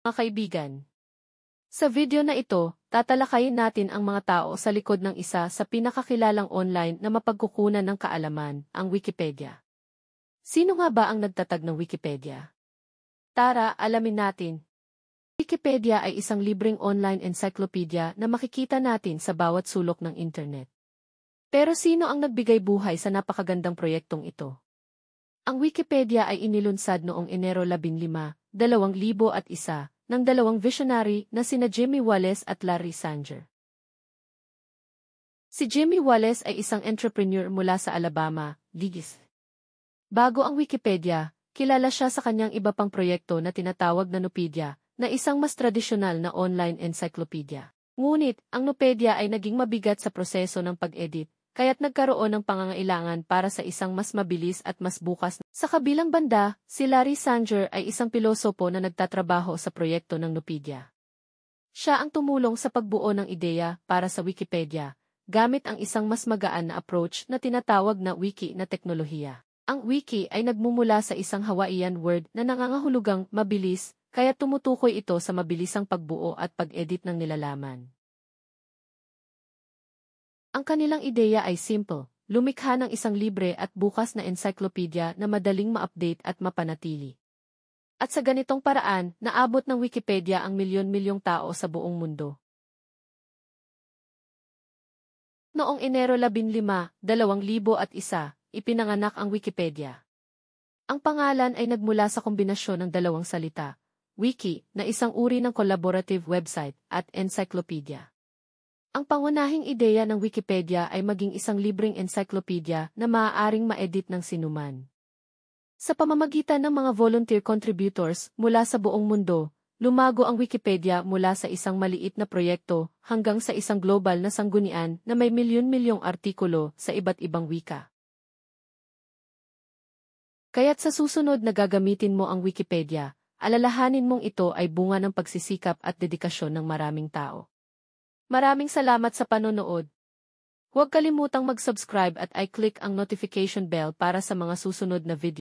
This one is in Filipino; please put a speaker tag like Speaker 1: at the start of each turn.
Speaker 1: Mga kaibigan, sa video na ito, tatalakayin natin ang mga tao sa likod ng isa sa pinakakilalang online na mapagkukunan ng kaalaman, ang Wikipedia. Sino nga ba ang nagtatag ng Wikipedia? Tara, alamin natin. Wikipedia ay isang libreng online encyclopedia na makikita natin sa bawat sulok ng internet. Pero sino ang nagbigay buhay sa napakagandang proyektong ito? Ang Wikipedia ay inilunsad noong Enero 15, 2001 ng dalawang visionary na sina Jimmy Wales at Larry Sanger. Si Jimmy Wales ay isang entrepreneur mula sa Alabama, Ligis. Bago ang Wikipedia, kilala siya sa kanyang iba pang proyekto na tinatawag na Nupedia, na isang mas tradisyonal na online encyclopedia. Ngunit, ang Nupedia ay naging mabigat sa proseso ng pag-edit, kaya't nagkaroon ng pangangailangan para sa isang mas mabilis at mas bukas. Sa kabilang banda, si Larry Sanger ay isang pilosopo na nagtatrabaho sa proyekto ng Nupedia. Siya ang tumulong sa pagbuo ng ideya para sa Wikipedia, gamit ang isang mas magaan na approach na tinatawag na wiki na teknolohiya. Ang wiki ay nagmumula sa isang Hawaiian word na nangangahulugang mabilis, kaya tumutukoy ito sa mabilisang pagbuo at pag-edit ng nilalaman. Ang kanilang ideya ay simple, lumikha ng isang libre at bukas na encyclopedia na madaling ma-update at mapanatili. At sa ganitong paraan, naabot ng Wikipedia ang milyon-milyong tao sa buong mundo. Noong Enero 15, 2001, ipinanganak ang Wikipedia. Ang pangalan ay nagmula sa kombinasyon ng dalawang salita, wiki, na isang uri ng collaborative website, at encyclopedia. Ang pangunahing ideya ng Wikipedia ay maging isang libreng encyclopedia na maaaring ma-edit ng sinuman. Sa pamamagitan ng mga volunteer contributors mula sa buong mundo, lumago ang Wikipedia mula sa isang maliit na proyekto hanggang sa isang global na sanggunian na may milyon-milyong artikulo sa iba't ibang wika. Kaya't sa susunod na gagamitin mo ang Wikipedia, alalahanin mong ito ay bunga ng pagsisikap at dedikasyon ng maraming tao. Maraming salamat sa panonood. Huwag kalimutang mag-subscribe at i-click ang notification bell para sa mga susunod na video.